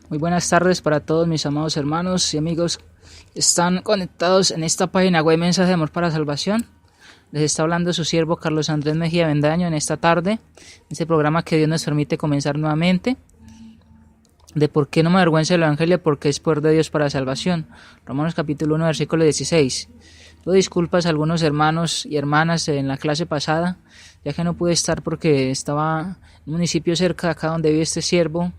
Muy buenas tardes para todos mis amados hermanos y amigos que están conectados en esta página web Mensaje de Amor para Salvación. Les está hablando su siervo Carlos Andrés Mejía Bendaño en esta tarde, en este programa que Dios nos permite comenzar nuevamente, de por qué no me avergüenzo del Evangelio, porque es poder de Dios para salvación. Romanos capítulo 1, versículo 16. Pido disculpas a algunos hermanos y hermanas en la clase pasada, ya que no pude estar porque estaba en un municipio cerca de acá donde vive este siervo,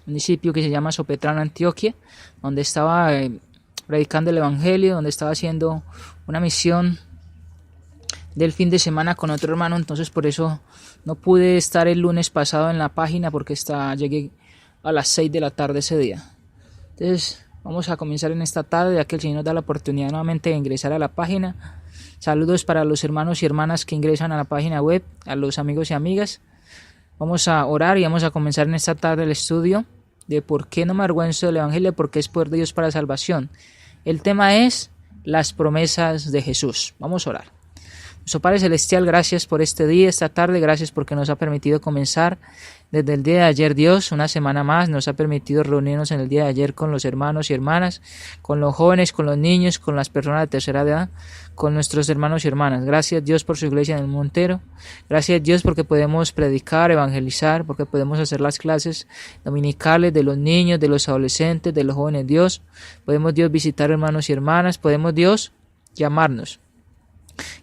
municipio que se llama Sopetrán, Antioquia, donde estaba predicando el Evangelio, donde estaba haciendo una misión del fin de semana con otro hermano. Entonces por eso no pude estar el lunes pasado en la página, porque llegué a las 6 de la tarde ese día. Entonces vamos a comenzar en esta tarde, ya que el Señor nos da la oportunidad nuevamente de ingresar a la página. Saludos para los hermanos y hermanas que ingresan a la página web, a los amigos y amigas. Vamos a orar y vamos a comenzar en esta tarde el estudio de por qué no me avergüenzo del Evangelio, porque es poder de Dios para salvación. El tema es las promesas de Jesús. Vamos a orar. Nuestro Padre Celestial, gracias por este día, esta tarde, gracias porque nos ha permitido comenzar desde el día de ayer, Dios, una semana más, nos ha permitido reunirnos en el día de ayer con los hermanos y hermanas, con los jóvenes, con los niños, con las personas de tercera edad, con nuestros hermanos y hermanas. Gracias Dios por su iglesia en el mundo entero, gracias Dios porque podemos predicar, evangelizar, porque podemos hacer las clases dominicales de los niños, de los adolescentes, de los jóvenes, Dios, podemos Dios visitar hermanos y hermanas, podemos Dios llamarnos.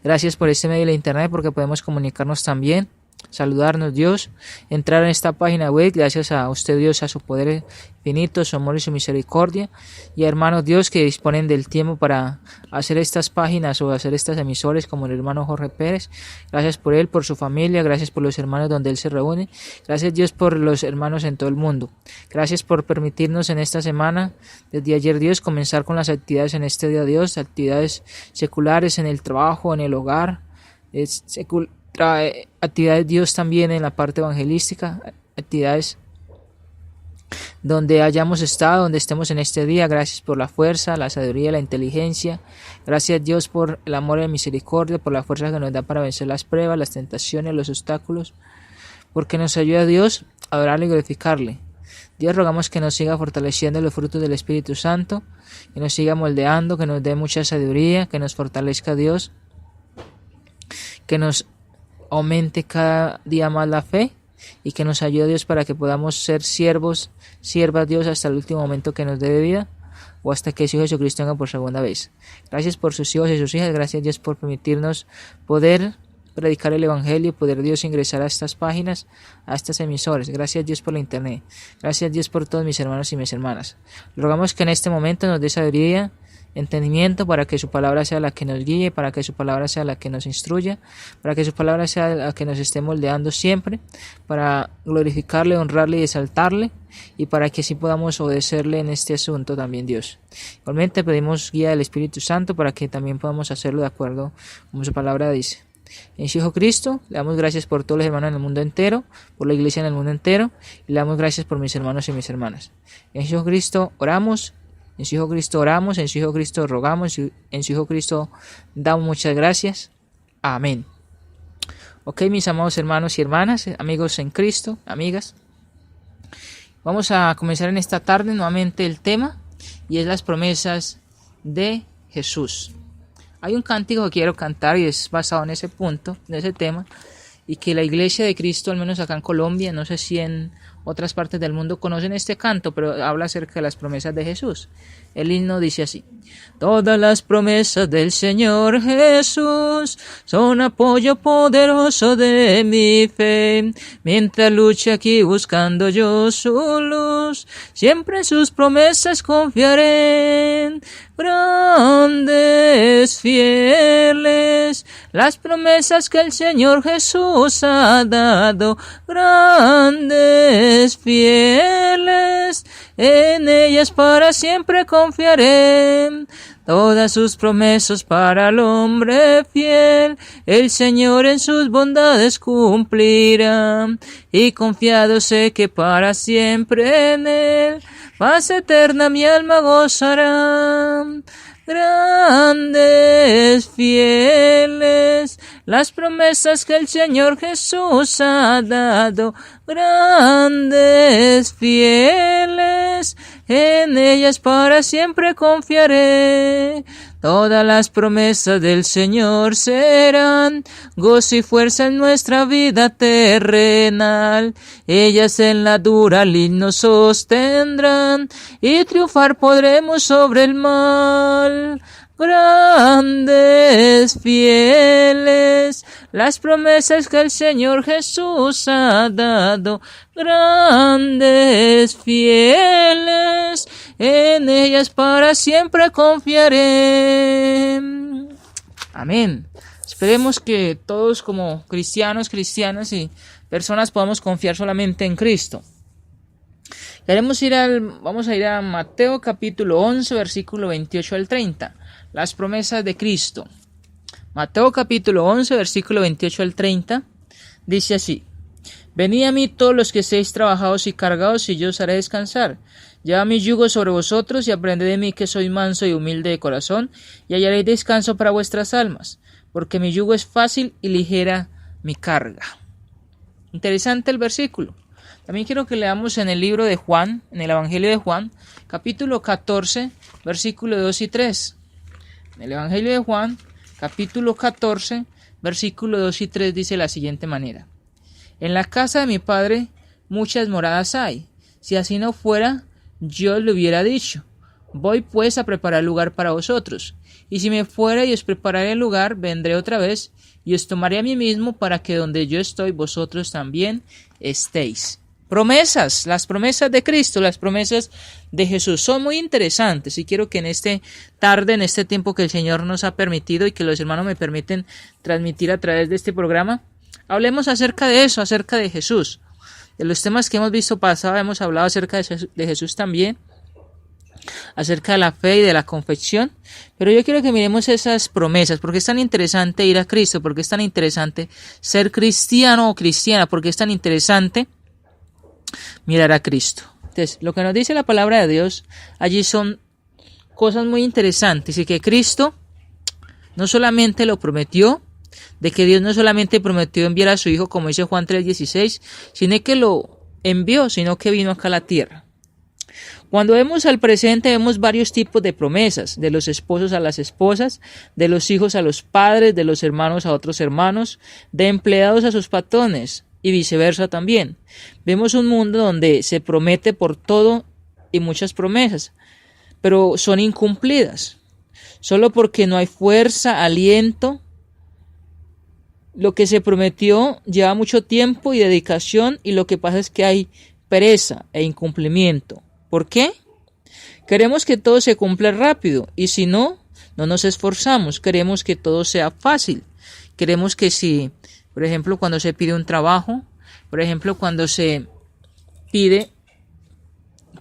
Gracias por este medio de la internet, porque podemos comunicarnos también, saludarnos Dios, entrar en esta página web, gracias a usted Dios, a su poder infinito, su amor y su misericordia, y a hermanos Dios que disponen del tiempo para hacer estas páginas o hacer estas emisoras, como el hermano Jorge Pérez. Gracias por él, por su familia, gracias por los hermanos donde él se reúne, gracias Dios por los hermanos en todo el mundo. Gracias por permitirnos en esta semana, desde ayer Dios, comenzar con las actividades en este día Dios, actividades seculares en el trabajo, en el hogar, actividades Dios también en la parte evangelística, actividades donde hayamos estado, donde estemos en este día. Gracias por la fuerza, la sabiduría, la inteligencia. Gracias Dios por el amor y la misericordia, por la fuerza que nos da para vencer las pruebas, las tentaciones, los obstáculos, porque nos ayuda Dios a adorarle y glorificarle. Dios, rogamos que nos siga fortaleciendo los frutos del Espíritu Santo, que nos siga moldeando, que nos dé mucha sabiduría, que nos fortalezca Dios, que nos aumente cada día más la fe, y que nos ayude Dios para que podamos ser siervas Dios hasta el último momento que nos dé de vida, o hasta que su Hijo Jesucristo venga por segunda vez. Gracias por sus hijos y sus hijas, gracias Dios por permitirnos poder predicar el Evangelio, poder Dios ingresar a estas páginas, a estas emisoras. Gracias Dios por la internet, gracias Dios por todos mis hermanos y mis hermanas. Rogamos que en este momento nos dé sabiduría, entendimiento, para que su palabra sea la que nos guíe, para que su palabra sea la que nos instruya, para que su palabra sea la que nos esté moldeando siempre, para glorificarle, honrarle y exaltarle, y para que así podamos obedecerle en este asunto también, Dios. Igualmente pedimos guía del Espíritu Santo para que también podamos hacerlo de acuerdo como su palabra dice. En su Hijo Cristo, le damos gracias por todos los hermanos en el mundo entero, por la iglesia en el mundo entero, y le damos gracias por mis hermanos y mis hermanas. En su Hijo Cristo oramos, en su Hijo Cristo oramos, en su Hijo Cristo rogamos, en su Hijo Cristo damos muchas gracias. Amén. Ok, mis amados hermanos y hermanas, amigos en Cristo, amigas, vamos a comenzar en esta tarde nuevamente el tema, y es las promesas de Jesús. Hay un cántico que quiero cantar y es basado en ese punto, en ese tema, y que la iglesia de Cristo, al menos acá en Colombia, no sé si en otras partes del mundo conocen este canto, pero habla acerca de las promesas de Jesús. El himno dice así: todas las promesas del Señor Jesús son apoyo poderoso de mi fe. Mientras luche aquí buscando yo su luz, siempre en sus promesas confiaré. Grandes, fieles, las promesas que el Señor Jesús ha dado. Grandes, fieles, en ellas para siempre confiaré. Todas sus promesas para el hombre fiel, el Señor en sus bondades cumplirá. Y confiado sé que para siempre en Él, paz eterna mi alma gozará. Grandes, fieles, las promesas que el Señor Jesús ha dado. Grandes, fieles, en ellas para siempre confiaré. Todas las promesas del Señor serán gozo y fuerza en nuestra vida terrenal. Ellas en la dura lid nos sostendrán y triunfar podremos sobre el mal. Grandes, fieles, las promesas que el Señor Jesús ha dado. Grandes, fieles, en ellas para siempre confiaré. Amén. Esperemos que todos como cristianos, cristianas y personas podamos confiar solamente en Cristo. Vamos a ir a Mateo capítulo 11, versículo 28 al 30. Las promesas de Cristo. Mateo capítulo 11, versículo 28 al 30. Dice así: Venid a mí todos los que estéis trabajados y cargados, y yo os haré descansar. Llevad mi yugo sobre vosotros y aprended de mí, que soy manso y humilde de corazón, y hallaréis descanso para vuestras almas, porque mi yugo es fácil y ligera mi carga. Interesante el versículo. También quiero que leamos en el libro de Juan, en el Evangelio de Juan, capítulo 14, versículo 2 y 3. En el Evangelio de Juan, capítulo 14, versículo 2 y 3 dice de la siguiente manera: En la casa de mi Padre muchas moradas hay. Si así no fuera, yo os lo hubiera dicho. Voy pues a preparar lugar para vosotros. Y si me fuera y os prepararé el lugar, vendré otra vez y os tomaré a mí mismo, para que donde yo estoy, vosotros también estéis. Promesas, las promesas de Cristo, las promesas de Jesús son muy interesantes, y quiero que en este tiempo que el Señor nos ha permitido y que los hermanos me permiten transmitir a través de este programa, hablemos acerca de eso, acerca de Jesús. De los temas que hemos visto pasado, hemos hablado acerca de Jesús también, acerca de la fe y de la confesión, pero yo quiero que miremos esas promesas. ¿Por qué es tan interesante ir a Cristo? ¿Por qué es tan interesante ser cristiano o cristiana? ¿Por qué es tan interesante mirar a Cristo? Entonces, lo que nos dice la palabra de Dios allí son cosas muy interesantes, y que Cristo no solamente lo prometió, de que Dios no solamente prometió enviar a su Hijo, como dice Juan 3:16, sino que lo envió, sino que vino acá a la tierra. Cuando vemos al presente, vemos varios tipos de promesas: de los esposos a las esposas, de los hijos a los padres, de los hermanos a otros hermanos, de empleados a sus patrones, y viceversa también. Vemos un mundo donde se promete por todo y muchas promesas, pero son incumplidas, solo porque no hay fuerza, aliento. Lo que se prometió lleva mucho tiempo y dedicación, y lo que pasa es que hay pereza e incumplimiento. ¿Por qué? Queremos que todo se cumpla rápido, y si no, no nos esforzamos. Queremos que todo sea fácil. Queremos que si, por ejemplo, cuando se pide un trabajo, por ejemplo, cuando se pide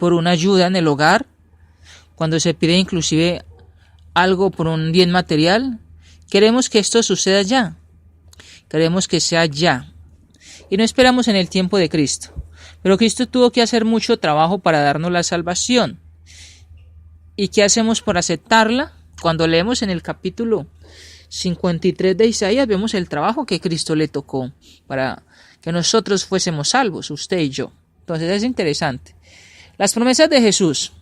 por una ayuda en el hogar, cuando se pide inclusive algo por un bien material, queremos que esto suceda ya. Queremos que sea ya. Y no esperamos en el tiempo de Cristo. Pero Cristo tuvo que hacer mucho trabajo para darnos la salvación. ¿Y qué hacemos por aceptarla? Cuando leemos en el capítulo 53 de Isaías, vemos el trabajo que Cristo le tocó para que nosotros fuésemos salvos, usted y yo. Entonces es interesante. Las promesas de Jesús.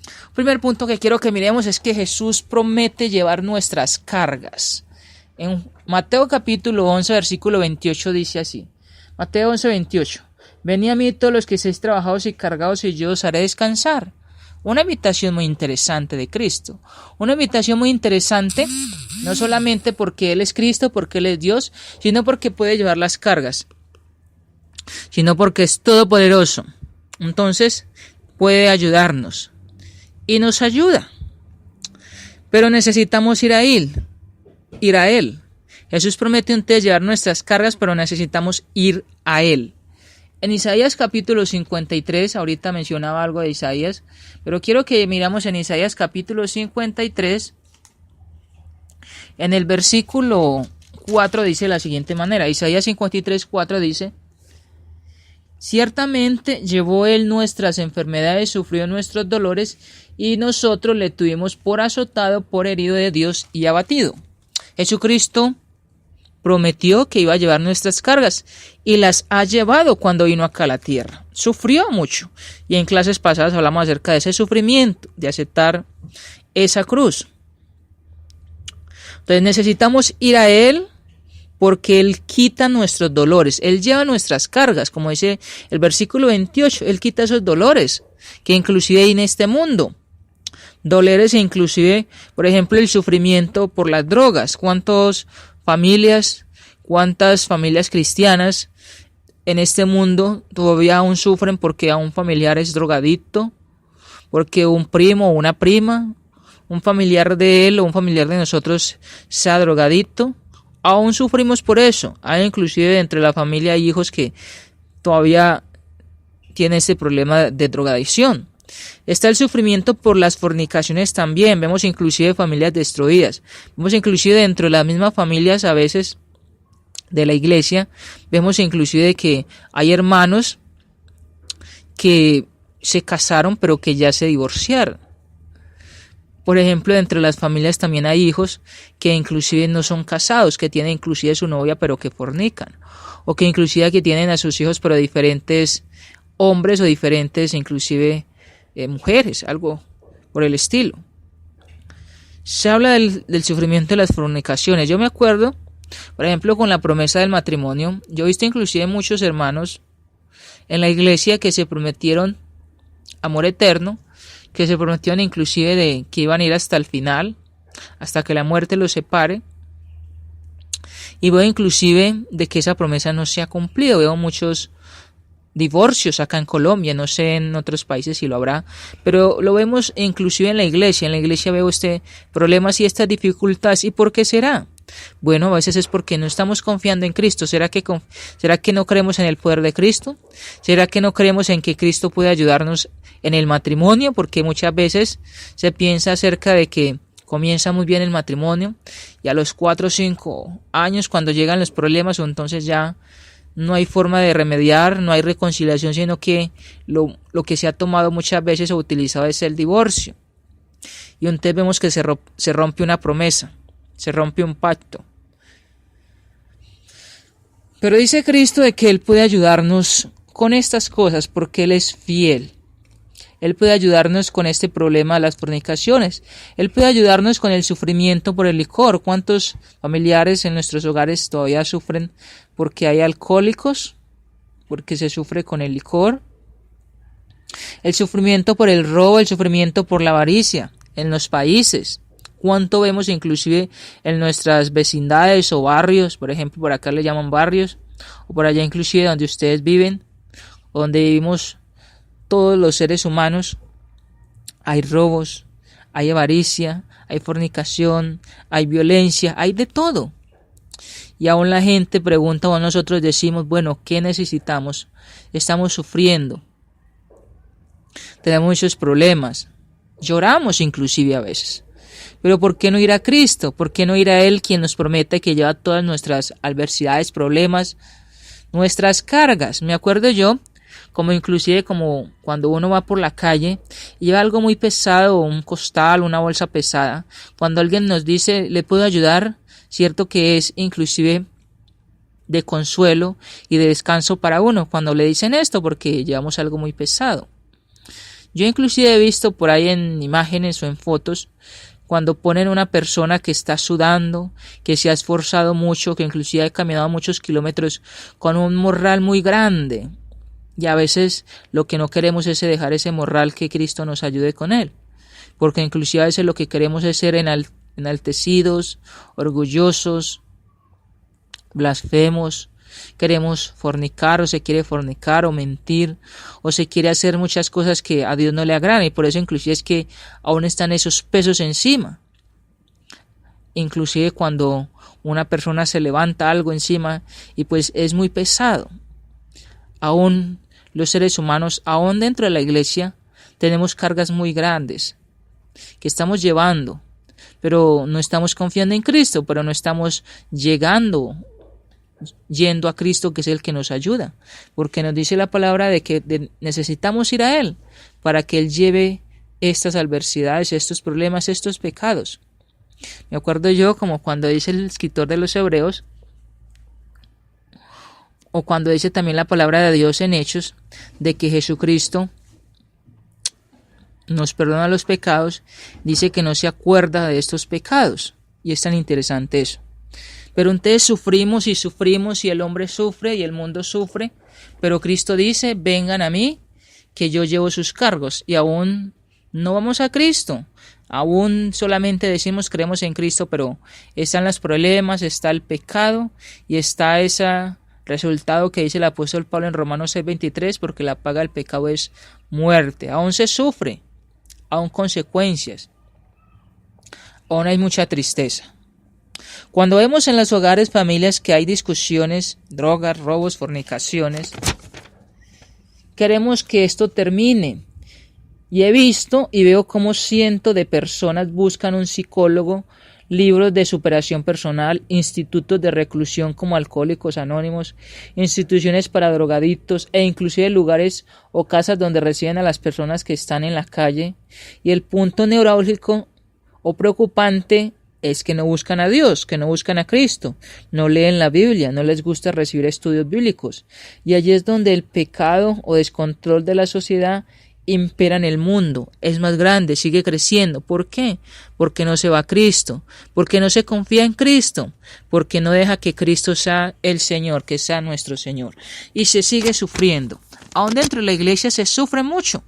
El primer punto que quiero que miremos es que Jesús promete llevar nuestras cargas. En Mateo capítulo 11, versículo 28 dice así. Mateo 11, 28. Venid a mí todos los que estéis trabajados y cargados, y yo os haré descansar. Una invitación muy interesante de Cristo. Una invitación muy interesante, no solamente porque Él es Cristo, porque Él es Dios, sino porque puede llevar las cargas, sino porque es todopoderoso. Entonces puede ayudarnos y nos ayuda. Pero necesitamos ir a Él. Jesús promete entonces llevar nuestras cargas, pero necesitamos ir a Él. En Isaías capítulo 53, ahorita mencionaba algo de Isaías, pero quiero que miramos en Isaías capítulo 53, en el versículo 4 dice de la siguiente manera. Isaías 53, 4 dice: Ciertamente llevó Él nuestras enfermedades, sufrió nuestros dolores, y nosotros le tuvimos por azotado, por herido de Dios y abatido. Jesucristo prometió que iba a llevar nuestras cargas, y las ha llevado cuando vino acá a la tierra. sufrió mucho. Y en clases pasadas hablamos acerca de ese sufrimiento, de aceptar esa cruz. Entonces necesitamos ir a Él porque Él quita nuestros dolores, Él lleva nuestras cargas, como dice el versículo 28, Él quita esos dolores que inclusive hay en este mundo. Dolores e inclusive, por ejemplo, el sufrimiento por las drogas. ¿Cuántas familias cristianas en este mundo todavía aún sufren porque a un familiar es drogadicto? Porque un primo o una prima, un familiar de él o un familiar de nosotros sea drogadicto. Aún sufrimos por eso. Hay inclusive entre la familia hay hijos que todavía tienen ese problema de drogadicción. Está el sufrimiento por las fornicaciones también. Vemos inclusive familias destruidas. Vemos inclusive dentro de las mismas familias a veces de la iglesia. Vemos inclusive que hay hermanos que se casaron pero que ya se divorciaron. Por ejemplo, entre las familias también hay hijos que inclusive no son casados, que tienen inclusive su novia pero que fornican. O que inclusive que tienen a sus hijos pero diferentes hombres o diferentes inclusive mujeres, algo por el estilo. Se habla del sufrimiento de las fornicaciones. Yo me acuerdo, por ejemplo, con la promesa del matrimonio, yo he visto inclusive muchos hermanos en la iglesia que se prometieron amor eterno, que se prometieron inclusive de que iban a ir hasta el final, hasta que la muerte los separe. Y veo inclusive de que esa promesa no se ha cumplido. Veo muchos divorcios acá en Colombia, no sé en otros países si lo habrá, pero lo vemos inclusive en la iglesia veo problemas y estas dificultades. ¿Y por qué será? Bueno, a veces es porque no estamos confiando en Cristo. ¿Será que no creemos en el poder de Cristo? ¿Será que no creemos en que Cristo puede ayudarnos en el matrimonio? Porque muchas veces se piensa acerca de que comienza muy bien el matrimonio y a los 4 o 5 años cuando llegan los problemas entonces ya no hay forma de remediar, no hay reconciliación, sino que lo que se ha tomado muchas veces o utilizado es el divorcio. Y entonces vemos que se rompe una promesa, se rompe un pacto. Pero dice Cristo de que Él puede ayudarnos con estas cosas porque Él es fiel. Él puede ayudarnos con este problema de las fornicaciones. Él puede ayudarnos con el sufrimiento por el licor. ¿Cuántos familiares en nuestros hogares todavía sufren porque hay alcohólicos? Porque se sufre con el licor. El sufrimiento por el robo, el sufrimiento por la avaricia en los países. ¿Cuánto vemos inclusive en nuestras vecindades o barrios? Por ejemplo, por acá le llaman barrios. O por allá inclusive donde ustedes viven, donde vivimos todos los seres humanos, hay robos, hay avaricia, hay fornicación, hay violencia, hay de todo. Y aún la gente pregunta o nosotros decimos, bueno, ¿qué necesitamos? Estamos sufriendo, tenemos muchos problemas, lloramos inclusive a veces. Pero ¿por qué no ir a Cristo? ¿Por qué no ir a Él quien nos promete que lleva todas nuestras adversidades, problemas, nuestras cargas? Me acuerdo yo, como inclusive como cuando uno va por la calle y lleva algo muy pesado, un costal, una bolsa pesada, cuando alguien nos dice, ¿le puedo ayudar? Cierto que es inclusive de consuelo y de descanso para uno cuando le dicen esto porque llevamos algo muy pesado. Yo inclusive he visto por ahí en imágenes o en fotos cuando ponen una persona que está sudando, que se ha esforzado mucho, que inclusive ha caminado muchos kilómetros con un morral muy grande. Y a veces lo que no queremos es dejar ese morral, que Cristo nos ayude con él. Porque inclusive a veces lo que queremos es ser enaltecidos, orgullosos, blasfemos. Queremos fornicar o se quiere fornicar o mentir o se quiere hacer muchas cosas que a Dios no le agradan. Y por eso inclusive es que aún están esos pesos encima. Inclusive cuando una persona se levanta algo encima y pues es muy pesado. Aún los seres humanos, aún dentro de la iglesia, tenemos cargas muy grandes que estamos llevando, pero no estamos confiando en Cristo, pero no estamos yendo a Cristo, que es el que nos ayuda, porque nos dice la palabra de que necesitamos ir a Él para que Él lleve estas adversidades, estos problemas, estos pecados. Me acuerdo yo como cuando dice el escritor de los Hebreos, o cuando dice también la palabra de Dios en Hechos, de que Jesucristo nos perdona los pecados, dice que no se acuerda de estos pecados. Y es tan interesante eso. Pero entonces sufrimos y el hombre sufre y el mundo sufre, pero Cristo dice, vengan a mí, que yo llevo sus cargos, y aún no vamos a Cristo, aún solamente decimos creemos en Cristo, pero están los problemas, está el pecado y está ese resultado que dice el apóstol Pablo en Romanos 6:23, porque la paga del pecado es muerte, aún se sufre, aún consecuencias, aún hay mucha tristeza. Cuando vemos en los hogares, familias, que hay discusiones, drogas, robos, fornicaciones, queremos que esto termine. Y he visto y veo cómo cientos de personas buscan un psicólogo, libros de superación personal, institutos de reclusión como Alcohólicos Anónimos, instituciones para drogadictos e inclusive lugares o casas donde reciben a las personas que están en la calle. Y el punto neurálgico o preocupante es que no buscan a Dios, que no buscan a Cristo, no leen la Biblia, no les gusta recibir estudios bíblicos. Y allí es donde el pecado o descontrol de la sociedad impera en el mundo, es más grande, sigue creciendo. ¿Por qué? Porque no se va a Cristo, porque no se confía en Cristo, porque no deja que Cristo sea el Señor, que sea nuestro Señor. Y se sigue sufriendo. Aún dentro de la iglesia se sufre mucho,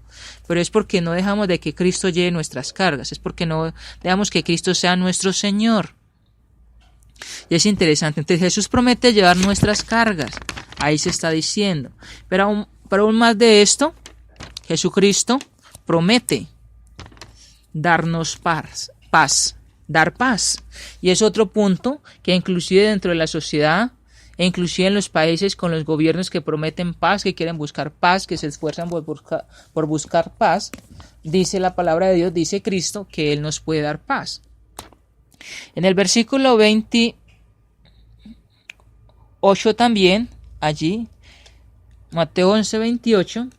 pero es porque no dejamos de que Cristo lleve nuestras cargas, es porque no dejamos que Cristo sea nuestro Señor. Y es interesante, entonces Jesús promete llevar nuestras cargas, ahí se está diciendo, pero aún más de esto, Jesucristo promete darnos paz, dar paz. Y es otro punto que inclusive dentro de la sociedad e inclusive en los países con los gobiernos que prometen paz, que quieren buscar paz, que se esfuerzan por buscar paz, dice la palabra de Dios, dice Cristo, que Él nos puede dar paz. En el versículo 28 también, allí, Mateo 11:28,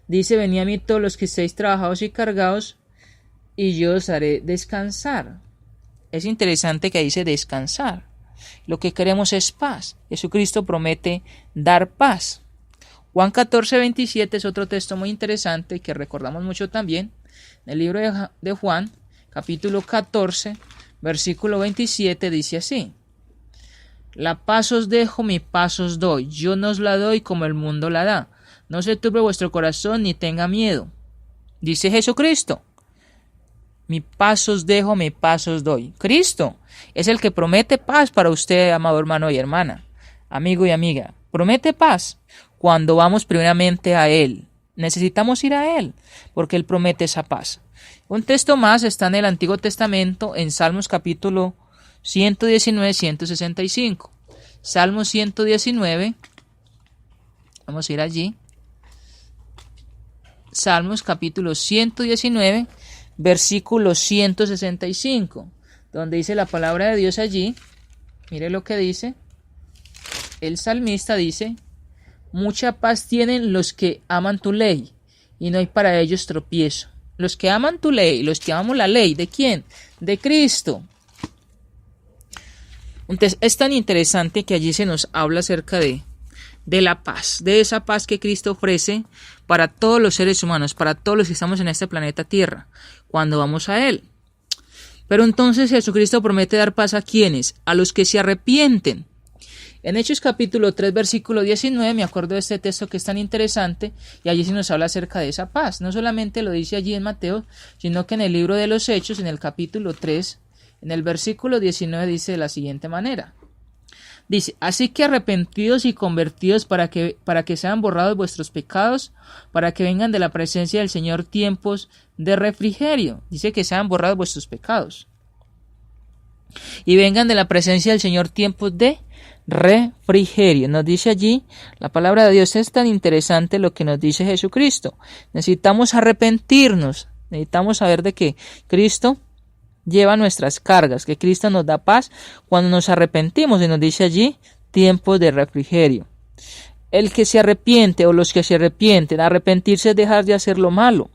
dice, venid a mí todos los que estéis trabajados y cargados, y yo os haré descansar. Es interesante que dice descansar. Lo que queremos es paz. Jesucristo promete dar paz. Juan 14:27 es otro texto muy interesante que recordamos mucho también. En el libro de Juan, capítulo 14, versículo 27, dice así: la paz os dejo, mi paz os doy. Yo no os la doy como el mundo la da. No se turbe vuestro corazón ni tenga miedo. Dice Jesucristo. Mi paz os dejo, mi paz os doy. Cristo es el que promete paz para usted, amado hermano y hermana, amigo y amiga. Promete paz cuando vamos primeramente a Él. Necesitamos ir a Él porque Él promete esa paz. Un texto más está en el Antiguo Testamento, en Salmos capítulo 119, 165. Salmos 119. Vamos a ir allí. Salmos capítulo 119, versículo 165, donde dice la palabra de Dios allí. Mire lo que dice. El salmista dice: mucha paz tienen los que aman tu ley, y no hay para ellos tropiezo. Los que aman tu ley, los que amamos la ley, ¿de quién? De Cristo. Entonces es tan interesante que allí se nos habla acerca de la paz, de esa paz que Cristo ofrece para todos los seres humanos, para todos los que estamos en este planeta Tierra, cuando vamos a Él. Pero entonces Jesucristo promete dar paz a quienes, a los que se arrepienten. En Hechos capítulo 3, versículo 19, me acuerdo de este texto que es tan interesante, y allí se nos habla acerca de esa paz. No solamente lo dice allí en Mateo, sino que en el libro de los Hechos, en el capítulo 3, en el versículo 19, dice de la siguiente manera. Dice: así que arrepentidos y convertidos para que sean borrados vuestros pecados, para que vengan de la presencia del Señor tiempos de refrigerio. Dice que sean borrados vuestros pecados. Y vengan de la presencia del Señor tiempos de refrigerio. Nos dice allí, la palabra de Dios es tan interesante lo que nos dice Jesucristo. Necesitamos arrepentirnos, necesitamos saber de que Cristo lleva nuestras cargas, que Cristo nos da paz cuando nos arrepentimos, y nos dice allí tiempos de refrigerio. El que se arrepiente o los que se arrepienten, arrepentirse es dejar de hacer lo malo,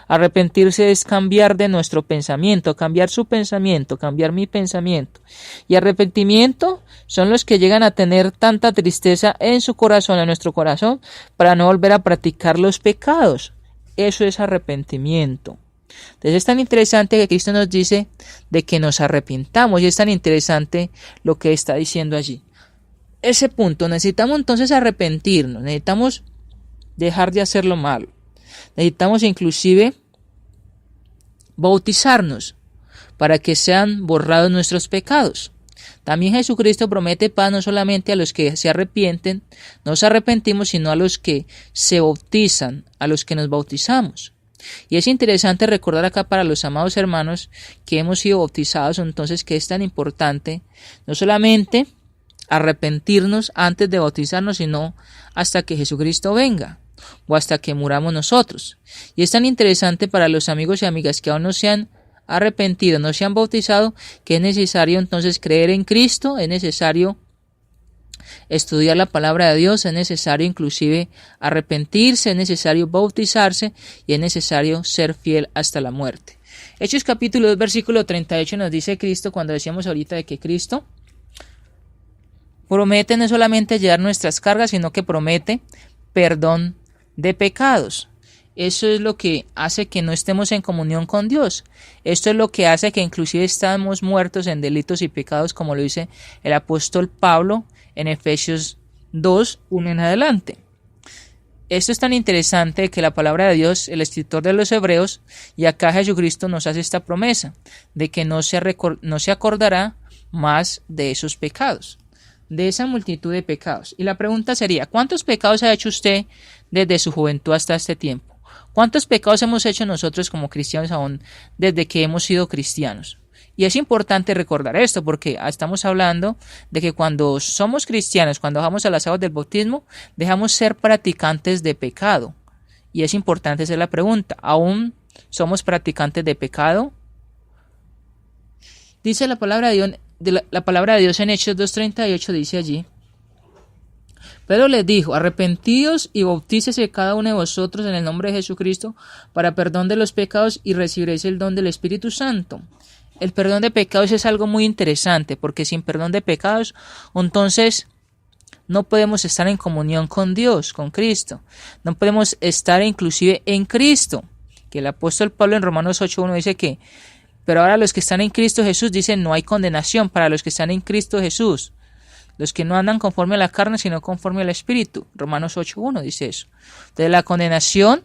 Arrepentirse es cambiar de nuestro pensamiento, cambiar su pensamiento, cambiar mi pensamiento. Y arrepentimiento son los que llegan a tener tanta tristeza en su corazón, en nuestro corazón, para no volver a practicar los pecados. Eso es arrepentimiento. Entonces es tan interesante que Cristo nos dice de que nos arrepintamos, y es tan interesante lo que está diciendo allí. Ese punto, necesitamos entonces arrepentirnos, necesitamos dejar de hacer lo malo. Necesitamos inclusive bautizarnos para que sean borrados nuestros pecados. También Jesucristo promete paz no solamente a los que se arrepienten, nos arrepentimos, sino a los que se bautizan, a los que nos bautizamos. Y es interesante recordar acá para los amados hermanos que hemos sido bautizados, entonces que es tan importante no solamente arrepentirnos antes de bautizarnos, sino hasta que Jesucristo venga o hasta que muramos nosotros. Y es tan interesante para los amigos y amigas que aún no se han arrepentido, no se han bautizado, que es necesario entonces creer en Cristo, es necesario estudiar la palabra de Dios, es necesario inclusive arrepentirse, es necesario bautizarse y es necesario ser fiel hasta la muerte. Hechos capítulo 2 versículo 38 nos dice Cristo, cuando decíamos ahorita de que Cristo promete no solamente llevar nuestras cargas, sino que promete perdón de pecados. Eso es lo que hace que no estemos en comunión con Dios. Esto es lo que hace que inclusive estamos muertos en delitos y pecados, como lo dice el apóstol Pablo en Efesios 2, 1 en adelante. Esto es tan interesante que la palabra de Dios, el escritor de los Hebreos, y acá Jesucristo nos hace esta promesa de que no se acordará más de esos pecados, de esa multitud de pecados. Y la pregunta sería, ¿cuántos pecados ha hecho usted desde su juventud hasta este tiempo? ¿Cuántos pecados hemos hecho nosotros como cristianos aún desde que hemos sido cristianos? Y es importante recordar esto porque estamos hablando de que cuando somos cristianos, cuando bajamos a las aguas del bautismo, dejamos ser practicantes de pecado. Y es importante hacer la pregunta, ¿aún somos practicantes de pecado? Dice la palabra de Dios en Hechos 2:38, dice allí: Pedro les dijo, arrepentíos y bautícese cada uno de vosotros en el nombre de Jesucristo para perdón de los pecados y recibiréis el don del Espíritu Santo. El perdón de pecados es algo muy interesante, porque sin perdón de pecados, entonces no podemos estar en comunión con Dios, con Cristo. No podemos estar inclusive en Cristo. Que el apóstol Pablo en Romanos 8:1 dice que, pero ahora los que están en Cristo Jesús, dicen, no hay condenación para los que están en Cristo Jesús. Los que no andan conforme a la carne, sino conforme al Espíritu. Romanos 8:1 dice eso. Entonces la condenación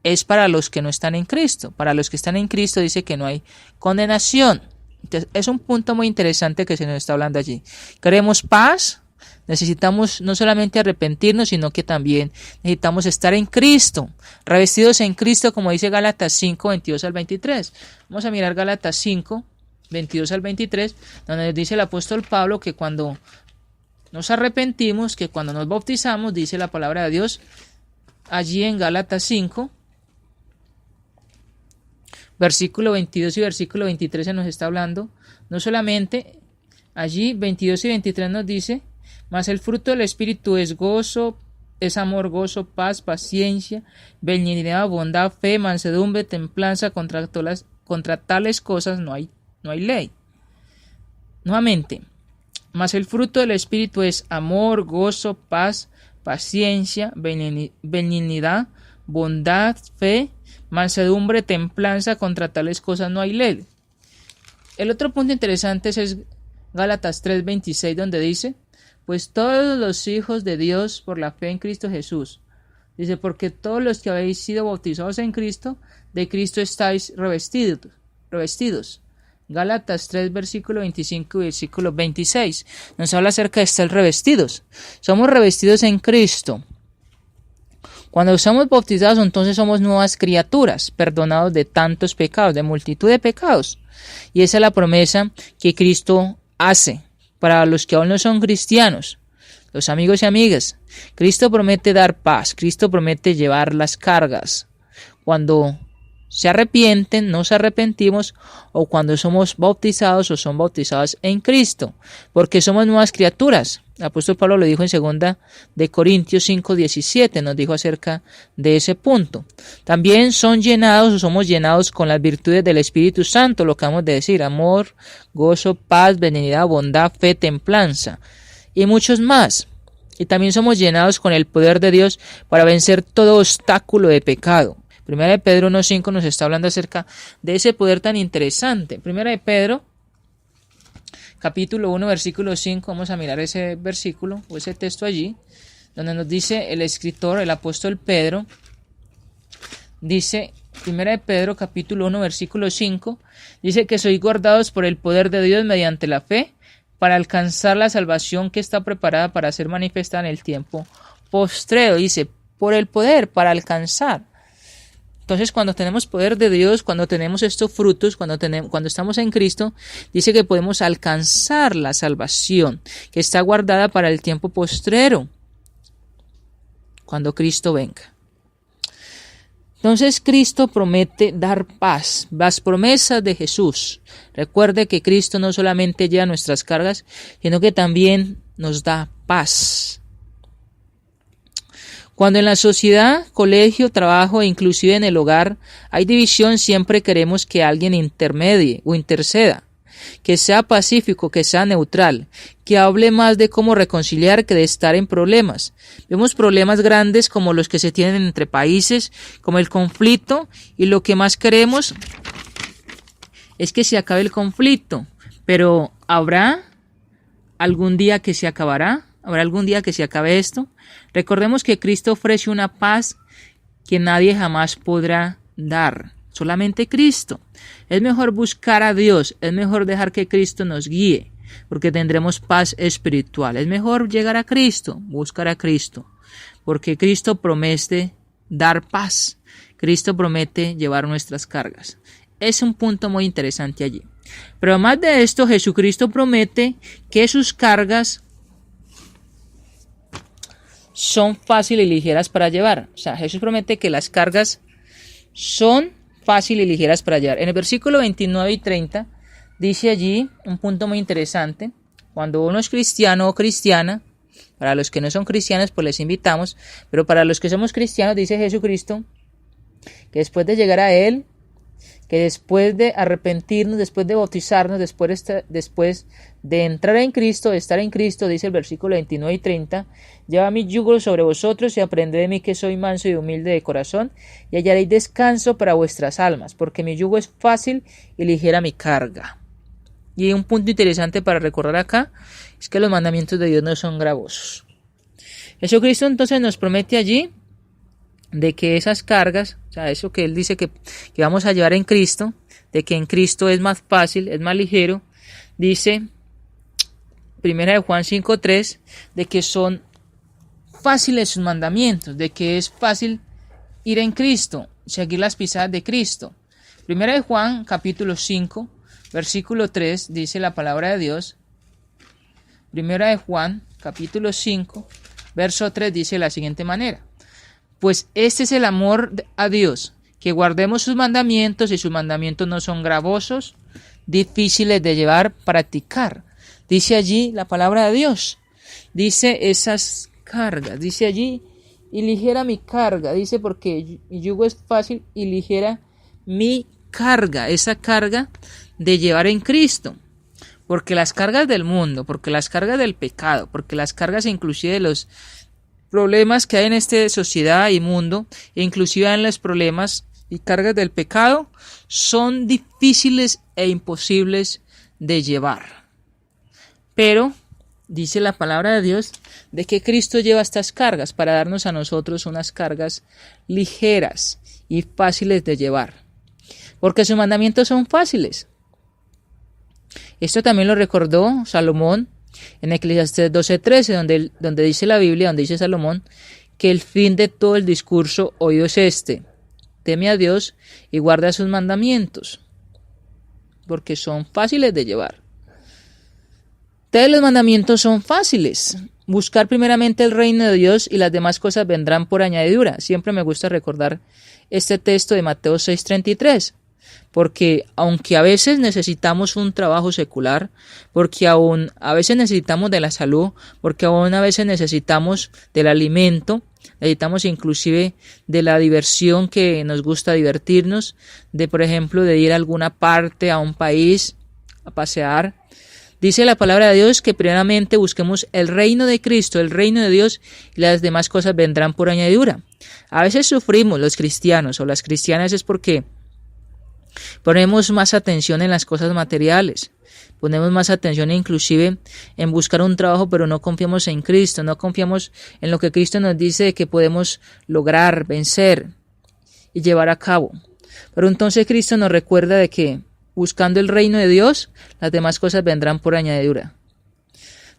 es para los que no están en Cristo. Para los que están en Cristo dice que no hay condenación. Entonces, es un punto muy interesante que se nos está hablando allí. Queremos paz, necesitamos no solamente arrepentirnos, sino que también necesitamos estar en Cristo, revestidos en Cristo, como dice Gálatas 5, 22 al 23. Vamos a mirar Gálatas 5, 22 al 23, donde nos dice el apóstol Pablo que cuando nos arrepentimos, que cuando nos bautizamos, dice la palabra de Dios, allí en Gálatas 5, versículo 22 y versículo 23 se nos está hablando, no solamente allí 22 y 23 nos dice, mas el fruto del Espíritu es gozo, es amor, gozo, paz, paciencia, benignidad, bondad, fe, mansedumbre, templanza, contra tales cosas no hay ley. Nuevamente, mas el fruto del Espíritu es amor, gozo, paz, paciencia, benignidad, bondad, fe, mansedumbre, templanza, contra tales cosas no hay ley. El otro punto interesante es Gálatas 3:26, donde dice, pues todos los hijos de Dios por la fe en Cristo Jesús. Dice, porque todos los que habéis sido bautizados en Cristo, de Cristo estáis revestidos. Gálatas 3, versículo 25 y versículo 26. Nos habla acerca de estar revestidos. Somos revestidos en Cristo. Cuando somos bautizados, entonces somos nuevas criaturas, perdonados de tantos pecados, de multitud de pecados. Y esa es la promesa que Cristo hace para los que aún no son cristianos, los amigos y amigas. Cristo promete dar paz, Cristo promete llevar las cargas. Cuando se arrepienten, nos arrepentimos, o cuando somos bautizados o son bautizados en Cristo, porque somos nuevas criaturas. El apóstol Pablo lo dijo en 2 Corintios 5:17, nos dijo acerca de ese punto. También son llenados o somos llenados con las virtudes del Espíritu Santo, lo que acabamos de decir: amor, gozo, paz, benignidad, bondad, fe, templanza y muchos más. Y también somos llenados con el poder de Dios para vencer todo obstáculo de pecado. Primera de Pedro 1:5 nos está hablando acerca de ese poder tan interesante. Primera de Pedro, capítulo 1, versículo 5, vamos a mirar ese versículo o ese texto allí, donde nos dice el escritor, el apóstol Pedro, dice, Primera de Pedro, capítulo 1, versículo 5, dice que sois guardados por el poder de Dios mediante la fe, para alcanzar la salvación que está preparada para ser manifestada en el tiempo postrero. Dice, por el poder, para alcanzar. Entonces, cuando tenemos poder de Dios, cuando tenemos estos frutos, cuando estamos en Cristo, dice que podemos alcanzar la salvación que está guardada para el tiempo postrero, cuando Cristo venga. Entonces, Cristo promete dar paz, las promesas de Jesús. Recuerde que Cristo no solamente lleva nuestras cargas, sino que también nos da paz. Cuando en la sociedad, colegio, trabajo e inclusive en el hogar hay división, siempre queremos que alguien intermedie o interceda, que sea pacífico, que sea neutral, que hable más de cómo reconciliar que de estar en problemas. Vemos problemas grandes como los que se tienen entre países, como el conflicto, y lo que más queremos es que se acabe el conflicto. Pero ¿habrá algún día que se acabará? ¿Habrá algún día que se acabe esto? Recordemos que Cristo ofrece una paz que nadie jamás podrá dar. Solamente Cristo. Es mejor buscar a Dios, es mejor dejar que Cristo nos guíe, porque tendremos paz espiritual. Es mejor llegar a Cristo, buscar a Cristo, porque Cristo promete dar paz. Cristo promete llevar nuestras cargas. Es un punto muy interesante allí. Pero además de esto, Jesucristo promete que sus cargas son fáciles y ligeras para llevar. O sea, Jesús promete que las cargas son fáciles y ligeras para llevar. En el versículo 29 y 30 dice allí un punto muy interesante. Cuando uno es cristiano o cristiana, para los que no son cristianos pues les invitamos, pero para los que somos cristianos dice Jesucristo que después de llegar a Él, que después de arrepentirnos, después de bautizarnos, después de entrar en Cristo, de estar en Cristo, dice el versículo 29 y 30, lleva mi yugo sobre vosotros y aprended de mí que soy manso y humilde de corazón, y hallaréis descanso para vuestras almas, porque mi yugo es fácil y ligera mi carga. Y un punto interesante para recordar acá es que los mandamientos de Dios no son gravosos. Jesucristo entonces nos promete allí de que esas cargas, o sea, eso que Él dice que vamos a llevar en Cristo, de que en Cristo es más fácil, es más ligero, dice Primera de Juan 5:3, de que son fáciles sus mandamientos, de que es fácil ir en Cristo, seguir las pisadas de Cristo. Primera de Juan, capítulo 5, versículo 3, dice la palabra de Dios. Primera de Juan, capítulo 5, verso 3, dice de la siguiente manera: pues este es el amor a Dios, que guardemos sus mandamientos, y sus mandamientos no son gravosos, difíciles de llevar, practicar. Dice allí la palabra de Dios, dice esas cargas, dice allí, y ligera mi carga, dice porque mi yugo es fácil y ligera mi carga, esa carga de llevar en Cristo. Porque las cargas del mundo, porque las cargas del pecado, porque las cargas inclusive de los problemas que hay en esta sociedad y mundo, e inclusive en los problemas y cargas del pecado, son difíciles e imposibles de llevar. Pero dice la palabra de Dios de que Cristo lleva estas cargas para darnos a nosotros unas cargas ligeras y fáciles de llevar, porque sus mandamientos son fáciles. Esto también lo recordó Salomón en Eclesiastés 12:13, donde dice la Biblia, donde dice Salomón, que el fin de todo el discurso oído es este: teme a Dios y guarda sus mandamientos, porque son fáciles de llevar. Todos los mandamientos son fáciles, buscar primeramente el reino de Dios y las demás cosas vendrán por añadidura. Siempre me gusta recordar este texto de Mateo 6:33, porque aunque a veces necesitamos un trabajo secular, porque aún a veces necesitamos de la salud, porque aún a veces necesitamos del alimento, necesitamos inclusive de la diversión, que nos gusta divertirnos, de por ejemplo de ir a alguna parte, a un país, a pasear. Dice la palabra de Dios que primeramente busquemos el reino de Cristo, el reino de Dios, y las demás cosas vendrán por añadidura. A veces sufrimos los cristianos o las cristianas es porque ponemos más atención en las cosas materiales, ponemos más atención inclusive en buscar un trabajo, pero no confiamos en Cristo, no confiamos en lo que Cristo nos dice que podemos lograr, vencer y llevar a cabo. Pero entonces Cristo nos recuerda de que buscando el reino de Dios, las demás cosas vendrán por añadidura.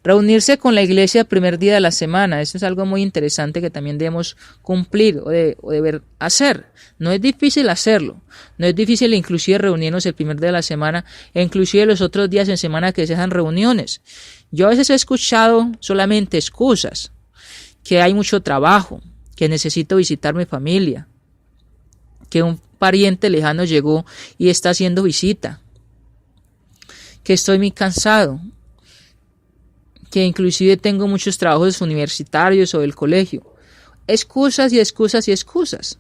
Reunirse con la iglesia el primer día de la semana, eso es algo muy interesante que también debemos cumplir o deber hacer. No es difícil hacerlo, no es difícil inclusive reunirnos el primer día de la semana e inclusive los otros días en semana que se hacen reuniones. Yo a veces he escuchado solamente excusas, que hay mucho trabajo, que necesito visitar mi familia, que un pariente lejano llegó y está haciendo visita, que estoy muy cansado, que inclusive tengo muchos trabajos universitarios o del colegio. Excusas y excusas y excusas.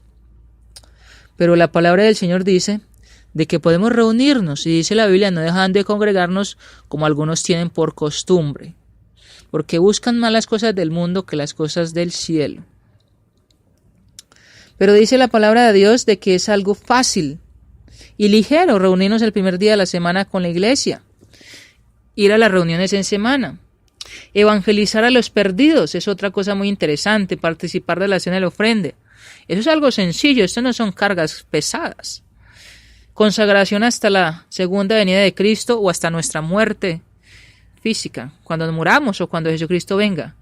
Pero la palabra del Señor dice de que podemos reunirnos, y dice la Biblia, no dejan de congregarnos como algunos tienen por costumbre, porque buscan más las cosas del mundo que las cosas del cielo. Pero dice la palabra de Dios de que es algo fácil y ligero reunirnos el primer día de la semana con la iglesia, ir a las reuniones en semana. Evangelizar a los perdidos es otra cosa muy interesante, participar de la cena de la ofrenda. Eso es algo sencillo, esto no son cargas pesadas. Consagración hasta la segunda venida de Cristo o hasta nuestra muerte física, cuando nos muramos o cuando Jesucristo venga.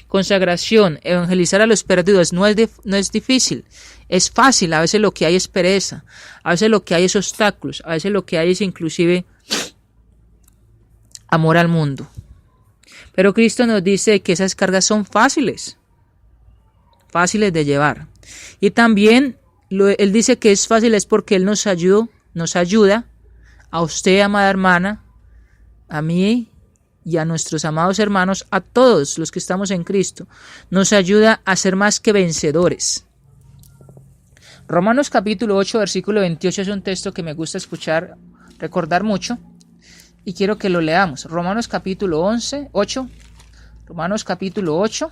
Consagración, evangelizar a los perdidos no es difícil, es fácil. A veces lo que hay es pereza, a veces lo que hay es obstáculos, a veces lo que hay es inclusive amor al mundo. Pero Cristo nos dice que esas cargas son fáciles de llevar. Y también Él dice que es fácil es porque Él nos ayuda a usted, amada hermana, a mí y a nuestros amados hermanos, a todos los que estamos en Cristo. Nos ayuda a ser más que vencedores. Romanos capítulo 8, versículo 28 es un texto que me gusta escuchar, recordar mucho. Y quiero que lo leamos. Romanos capítulo 8. Romanos capítulo 8.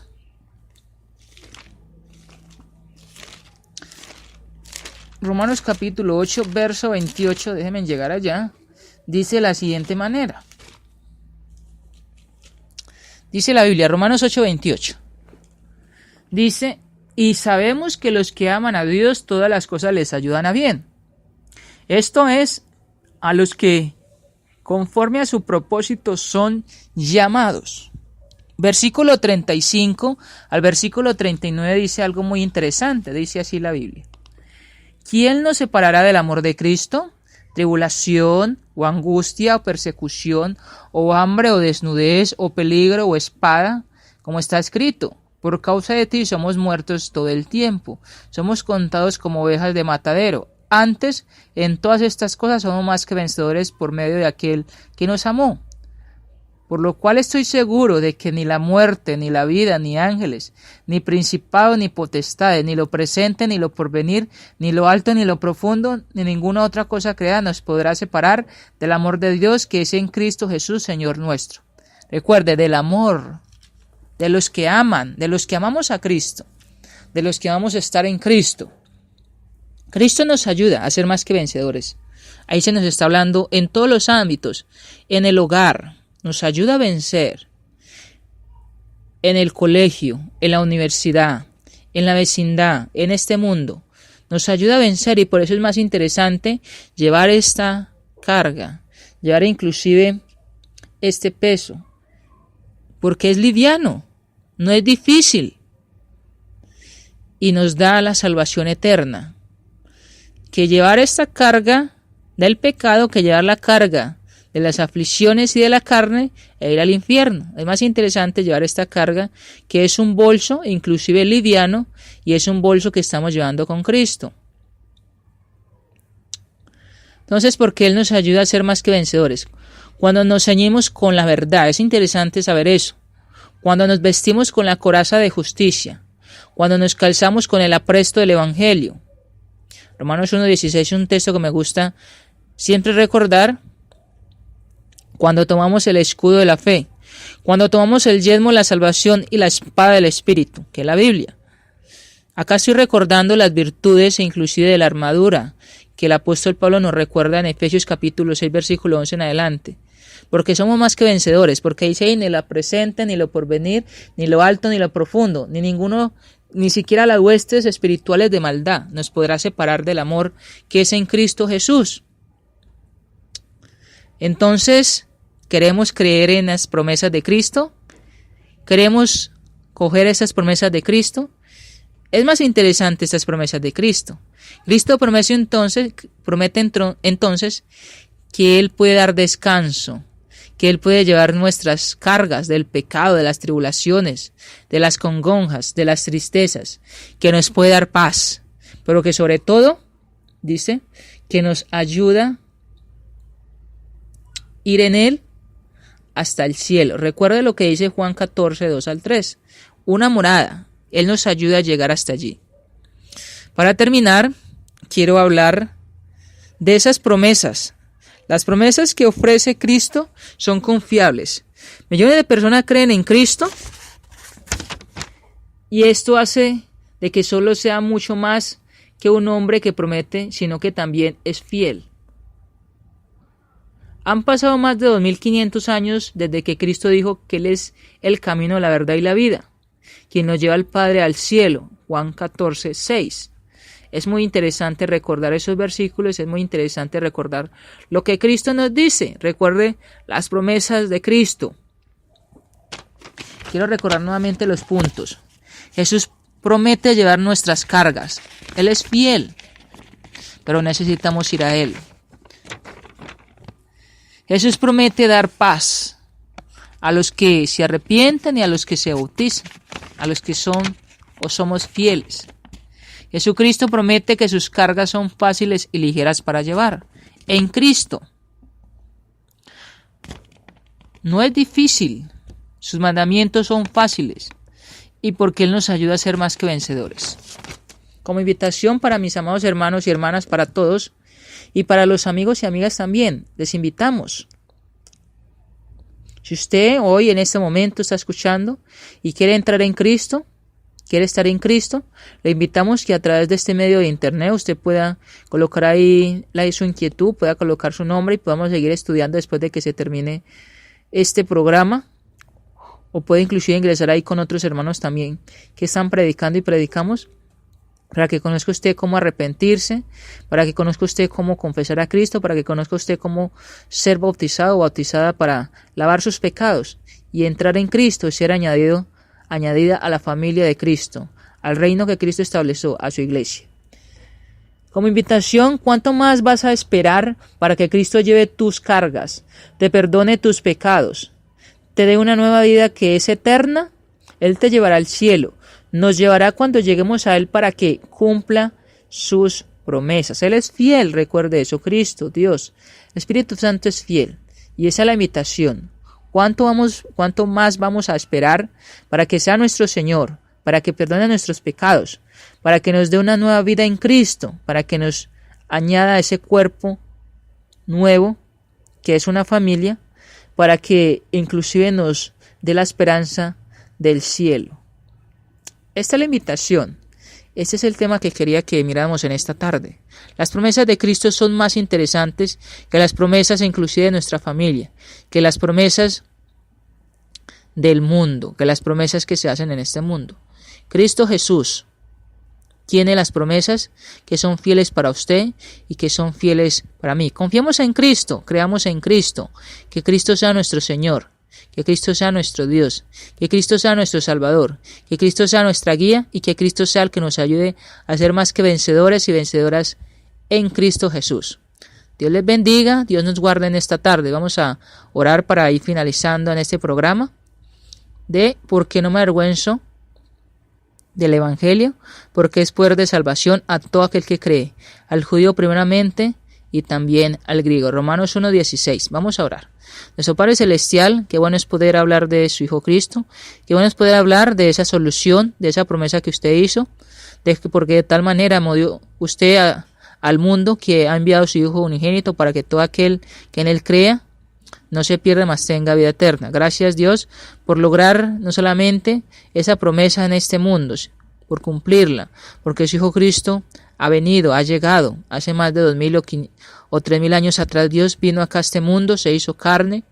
Romanos capítulo 8, verso 28. Déjenme llegar allá. Dice de la siguiente manera. Dice la Biblia, Romanos 8, 28. Dice, y sabemos que los que aman a Dios, todas las cosas les ayudan a bien. Esto es, a los que conforme a su propósito son llamados. Versículo 35 al versículo 39 dice algo muy interesante. Dice así la Biblia. ¿Quién nos separará del amor de Cristo? ¿Tribulación, o angustia, o persecución, o hambre, o desnudez, o peligro, o espada? Como está escrito, por causa de ti somos muertos todo el tiempo. Somos contados como ovejas de matadero. Antes, en todas estas cosas somos más que vencedores por medio de aquel que nos amó. Por lo cual estoy seguro de que ni la muerte, ni la vida, ni ángeles, ni principados, ni potestades, ni lo presente, ni lo porvenir, ni lo alto, ni lo profundo, ni ninguna otra cosa creada nos podrá separar del amor de Dios que es en Cristo Jesús, Señor nuestro. Recuerde, del amor, de los que aman, de los que amamos a Cristo, de los que vamos a estar en Cristo. Cristo nos ayuda a ser más que vencedores. Ahí se nos está hablando en todos los ámbitos, en el hogar, nos ayuda a vencer, en el colegio, en la universidad, en la vecindad, en este mundo, nos ayuda a vencer y por eso es más interesante llevar esta carga, llevar inclusive este peso, porque es liviano, no es difícil y nos da la salvación eterna. Que llevar esta carga del pecado, que llevar la carga de las aflicciones y de la carne e ir al infierno. Es más interesante llevar esta carga, que es un bolso inclusive liviano, y es un bolso que estamos llevando con Cristo. Entonces, porque Él nos ayuda a ser más que vencedores. Cuando nos ceñimos con la verdad, es interesante saber eso. Cuando nos vestimos con la coraza de justicia, cuando nos calzamos con el apresto del Evangelio. Romanos 1:16 es un texto que me gusta siempre recordar. Cuando tomamos el escudo de la fe, cuando tomamos el yelmo de la salvación y la espada del Espíritu, que es la Biblia. Acá estoy recordando las virtudes e inclusive de la armadura que el apóstol Pablo nos recuerda en Efesios capítulo 6, versículo 11 en adelante. Porque somos más que vencedores, porque dice ahí, ni lo presente, ni lo porvenir, ni lo alto, ni lo profundo, ni siquiera las huestes espirituales de maldad nos podrá separar del amor que es en Cristo Jesús. Entonces, ¿queremos creer en las promesas de Cristo? ¿Queremos coger esas promesas de Cristo? Es más interesante estas promesas de Cristo. Cristo promete entonces que Él puede dar descanso, que Él puede llevar nuestras cargas del pecado, de las tribulaciones, de las congojas, de las tristezas, que nos puede dar paz, pero que sobre todo, dice, que nos ayuda a ir en Él hasta el cielo. Recuerde lo que dice Juan 14, 2 al 3. Una morada. Él nos ayuda a llegar hasta allí. Para terminar, quiero hablar de esas promesas. Las promesas que ofrece Cristo son confiables. Millones de personas creen en Cristo y esto hace de que solo sea mucho más que un hombre que promete, sino que también es fiel. Han pasado más de 2500 años desde que Cristo dijo que Él es el camino, la verdad y la vida, quien nos lleva al Padre al cielo, Juan 14, 6. Es muy interesante recordar esos versículos, es muy interesante recordar lo que Cristo nos dice. Recuerde las promesas de Cristo. Quiero recordar nuevamente los puntos. Jesús promete llevar nuestras cargas. Él es fiel, pero necesitamos ir a Él. Jesús promete dar paz a los que se arrepienten y a los que se bautizan, a los que son o somos fieles. Jesucristo promete que sus cargas son fáciles y ligeras para llevar. En Cristo no es difícil, sus mandamientos son fáciles y porque Él nos ayuda a ser más que vencedores. Como invitación para mis amados hermanos y hermanas, para todos y para los amigos y amigas también, les invitamos. Si usted hoy en este momento está escuchando y quiere entrar en Cristo, quiere estar en Cristo, le invitamos que a través de este medio de internet usted pueda colocar ahí su inquietud, pueda colocar su nombre y podamos seguir estudiando después de que se termine este programa, o puede inclusive ingresar ahí con otros hermanos también que están predicando y predicamos, para que conozca usted cómo arrepentirse, para que conozca usted cómo confesar a Cristo, para que conozca usted cómo ser bautizado o bautizada para lavar sus pecados y entrar en Cristo y ser añadida a la familia de Cristo, al reino que Cristo estableció, a su iglesia. Como invitación, ¿cuánto más vas a esperar para que Cristo lleve tus cargas, te perdone tus pecados, te dé una nueva vida que es eterna? Él te llevará al cielo, nos llevará cuando lleguemos a Él para que cumpla sus promesas. Él es fiel, recuerde eso, Cristo, Dios, el Espíritu Santo es fiel, y esa es la invitación. ¿Cuánto más vamos a esperar para que sea nuestro Señor, para que perdone nuestros pecados, para que nos dé una nueva vida en Cristo, para que nos añada ese cuerpo nuevo, que es una familia, para que inclusive nos dé la esperanza del cielo? Esta es la invitación. Este es el tema que quería que miráramos en esta tarde. Las promesas de Cristo son más interesantes que las promesas inclusive de nuestra familia, que las promesas del mundo, que las promesas que se hacen en este mundo. Cristo Jesús tiene las promesas que son fieles para usted y que son fieles para mí. Confiemos en Cristo, creamos en Cristo, que Cristo sea nuestro Señor, que Cristo sea nuestro Dios, que Cristo sea nuestro Salvador, que Cristo sea nuestra guía y que Cristo sea el que nos ayude a ser más que vencedores y vencedoras en Cristo Jesús. Dios les bendiga, Dios nos guarde en esta tarde. Vamos a orar para ir finalizando en este programa de ¿por qué no me avergüenzo del Evangelio? Porque es poder de salvación a todo aquel que cree, al judío primeramente y también al griego. Romanos 1:16. Vamos a orar. Nuestro Padre Celestial, qué bueno es poder hablar de su Hijo Cristo, qué bueno es poder hablar de esa solución, de esa promesa que usted hizo, porque de tal manera amó usted al mundo que ha enviado a su Hijo unigénito para que todo aquel que en él crea no se pierda, mas tenga vida eterna. Gracias, Dios, por lograr no solamente esa promesa en este mundo, por cumplirla, porque su Hijo Cristo ha venido, ha llegado hace más de 2000 o 3000 años atrás. Dios vino acá a este mundo, se hizo carne,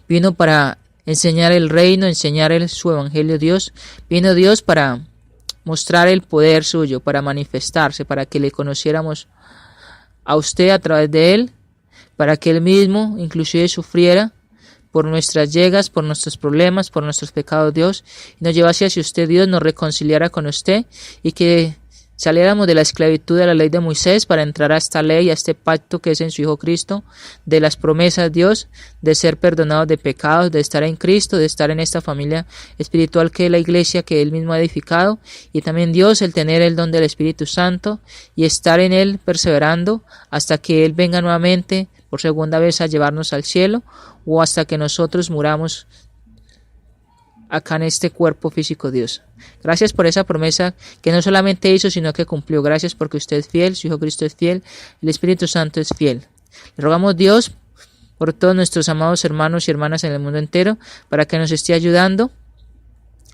vino para enseñar el reino, enseñar su evangelio. Dios vino para mostrar el poder suyo, para manifestarse, para que le conociéramos a usted a través de él, para que él mismo inclusive sufriera por nuestras llegas, por nuestros problemas, por nuestros pecados, Dios, y nos llevase hacia usted, Dios, nos reconciliara con usted y que saliéramos de la esclavitud de la ley de Moisés para entrar a esta ley, a este pacto que es en su Hijo Cristo, de las promesas, Dios, de ser perdonados de pecados, de estar en Cristo, de estar en esta familia espiritual que es la iglesia que Él mismo ha edificado, y también, Dios, el tener el don del Espíritu Santo y estar en Él perseverando hasta que Él venga nuevamente por segunda vez a llevarnos al cielo o hasta que nosotros muramos acá en este cuerpo físico, Dios. Gracias por esa promesa que no solamente hizo, sino que cumplió. Gracias porque usted es fiel, su Hijo Cristo es fiel, el Espíritu Santo es fiel. Le rogamos, Dios, por todos nuestros amados hermanos y hermanas en el mundo entero, para que nos esté ayudando,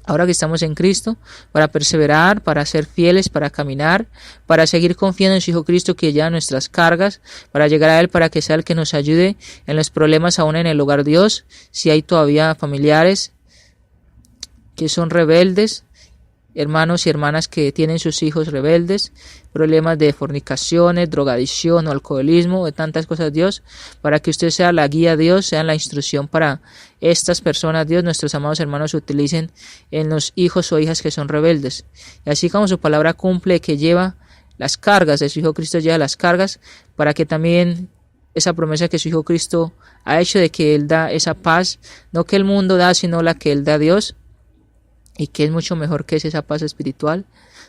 ahora que estamos en Cristo, para perseverar, para ser fieles, para caminar, para seguir confiando en su Hijo Cristo que lleva nuestras cargas, para llegar a Él, para que sea el que nos ayude en los problemas aún en el hogar, Dios, si hay todavía familiares que son rebeldes, hermanos y hermanas que tienen sus hijos rebeldes, problemas de fornicaciones, drogadicción o alcoholismo, de tantas cosas, Dios, para que usted sea la guía, Dios, sea la instrucción para estas personas, Dios, nuestros amados hermanos utilicen en los hijos o hijas que son rebeldes. Y así como su palabra cumple, que lleva las cargas de su Hijo Cristo, lleva las cargas, para que también esa promesa que su Hijo Cristo ha hecho de que Él da esa paz, no que el mundo da, sino la que Él da, Dios, y que es mucho mejor que esa paz espiritual.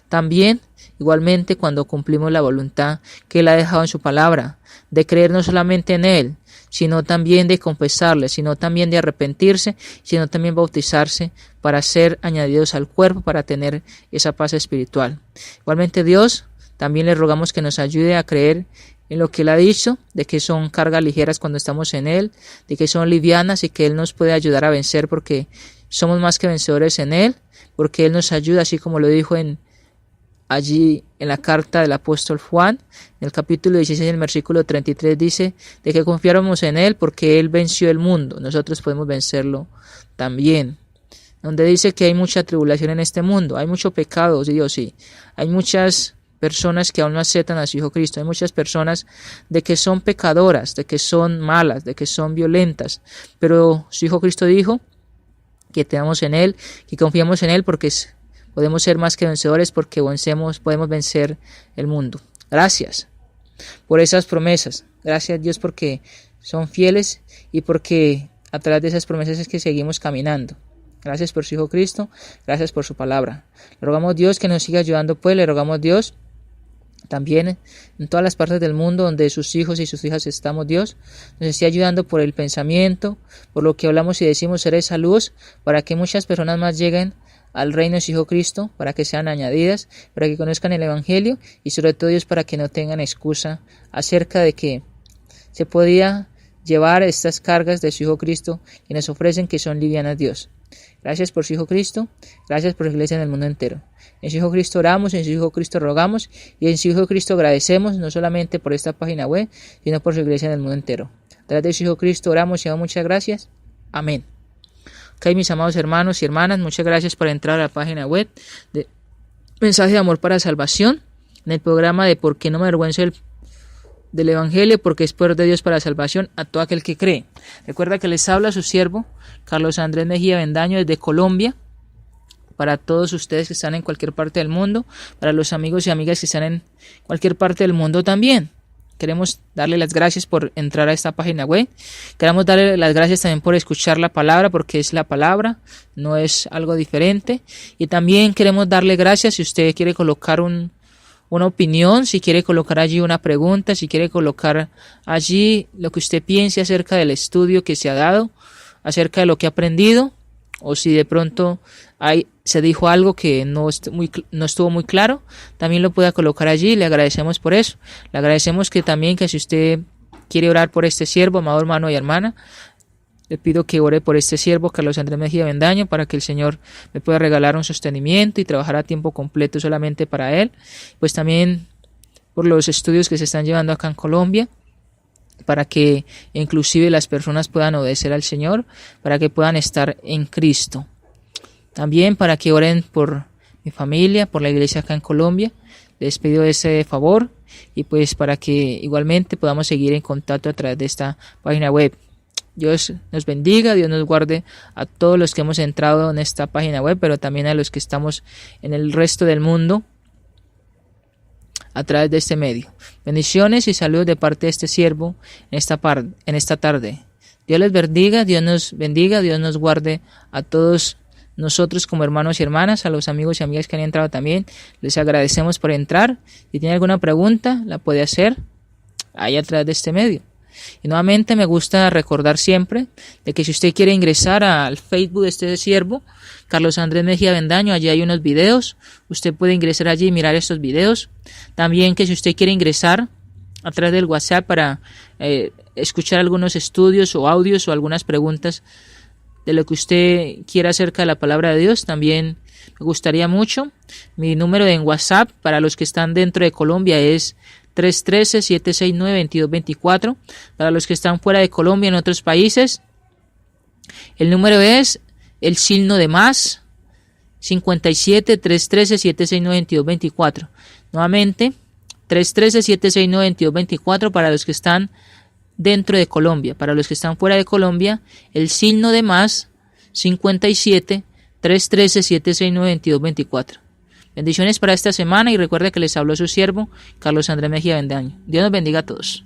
También, igualmente, cuando cumplimos la voluntad que Él ha dejado en su palabra, de creer no solamente en Él, sino también de confesarle, sino también de arrepentirse, sino también bautizarse para ser añadidos al cuerpo, para tener esa paz espiritual. Igualmente, Dios, también le rogamos que nos ayude a creer en lo que Él ha dicho, de que son cargas ligeras cuando estamos en Él, de que son livianas y que Él nos puede ayudar a vencer porque somos más que vencedores en Él, porque Él nos ayuda, así como lo dijo allí en la carta del apóstol Juan, en el capítulo 16, en el versículo 33, dice de que confiáramos en Él porque Él venció el mundo, nosotros podemos vencerlo también. Donde dice que hay mucha tribulación en este mundo, hay mucho pecado, Dios, sí, hay muchas personas que aún no aceptan a su Hijo Cristo, hay muchas personas de que son pecadoras, de que son malas, de que son violentas, pero su Hijo Cristo dijo que tenemos en Él, que confiamos en Él porque podemos ser más que vencedores, porque podemos vencer el mundo. Gracias por esas promesas. Gracias, Dios, porque son fieles y porque a través de esas promesas es que seguimos caminando. Gracias por su Hijo Cristo, gracias por su palabra. Le rogamos, Dios, que nos siga ayudando, pues le rogamos, Dios, también en todas las partes del mundo donde sus hijos y sus hijas estamos, Dios, nos esté ayudando por el pensamiento, por lo que hablamos y decimos, ser esa luz, para que muchas personas más lleguen al reino de su Hijo Cristo, para que sean añadidas, para que conozcan el Evangelio y sobre todo, Dios, para que no tengan excusa acerca de que se podía llevar estas cargas de su Hijo Cristo que nos ofrecen, que son livianas, Dios. Gracias por su Hijo Cristo, gracias por la iglesia en el mundo entero. En su Hijo Cristo oramos, en su Hijo Cristo rogamos y en su Hijo Cristo agradecemos, no solamente por esta página web, sino por su iglesia en el mundo entero. A través de su Hijo Cristo oramos y damos muchas gracias. Amén. Ok, mis amados hermanos y hermanas, muchas gracias por entrar a la página web de Mensaje de Amor para Salvación, en el programa de ¿Por qué no me avergüenzo del Evangelio? Porque es poder de Dios para la salvación a todo aquel que cree. Recuerda que les habla su siervo Carlos Andrés Mejía Bendaño desde Colombia, para todos ustedes que están en cualquier parte del mundo, para los amigos y amigas que están en cualquier parte del mundo también. Queremos darle las gracias por entrar a esta página web. Queremos darle las gracias también por escuchar la palabra, porque es la palabra, no es algo diferente. Y también queremos darle gracias si usted quiere colocar una opinión, si quiere colocar allí una pregunta, si quiere colocar allí lo que usted piense acerca del estudio que se ha dado, acerca de lo que ha aprendido, o si de pronto se dijo algo que no estuvo muy claro, también lo pueda colocar allí. Le agradecemos por eso. Le agradecemos que también, que si usted quiere orar por este siervo, amado hermano y hermana, le pido que ore por este siervo, Carlos Andrés Mejía Avendaño, para que el Señor me pueda regalar un sostenimiento y trabajar a tiempo completo solamente para él. Pues también por los estudios que se están llevando acá en Colombia, para que inclusive las personas puedan obedecer al Señor, para que puedan estar en Cristo. También para que oren por mi familia, por la iglesia acá en Colombia. Les pido ese favor y pues para que igualmente podamos seguir en contacto a través de esta página web. Dios nos bendiga, Dios nos guarde a todos los que hemos entrado en esta página web, pero también a los que estamos en el resto del mundo a través de este medio. Bendiciones y saludos de parte de este siervo en esta tarde. Dios les bendiga, Dios nos guarde a todos nosotros como hermanos y hermanas, a los amigos y amigas que han entrado también. Les agradecemos por entrar. Si tiene alguna pregunta, la puede hacer ahí a través de este medio. Y nuevamente me gusta recordar siempre de que si usted quiere ingresar al Facebook de este siervo, Carlos Andrés Mejía Avendaño, allí hay unos videos. Usted puede ingresar allí y mirar estos videos. También que si usted quiere ingresar a través del WhatsApp para escuchar algunos estudios o audios o algunas preguntas de lo que usted quiera acerca de la palabra de Dios, también me gustaría mucho. Mi número en WhatsApp para los que están dentro de Colombia es 313-769-2224. Para los que están fuera de Colombia, en otros países, el número es el signo de más 57-313-769-2224. Nuevamente, 313-769-2224 para los que están dentro de Colombia. Para los que están fuera de Colombia, el signo de más 57-313-769-2224. Bendiciones para esta semana y recuerde que les habló su siervo Carlos Andrés Mejía Avendaño. Dios nos bendiga a todos.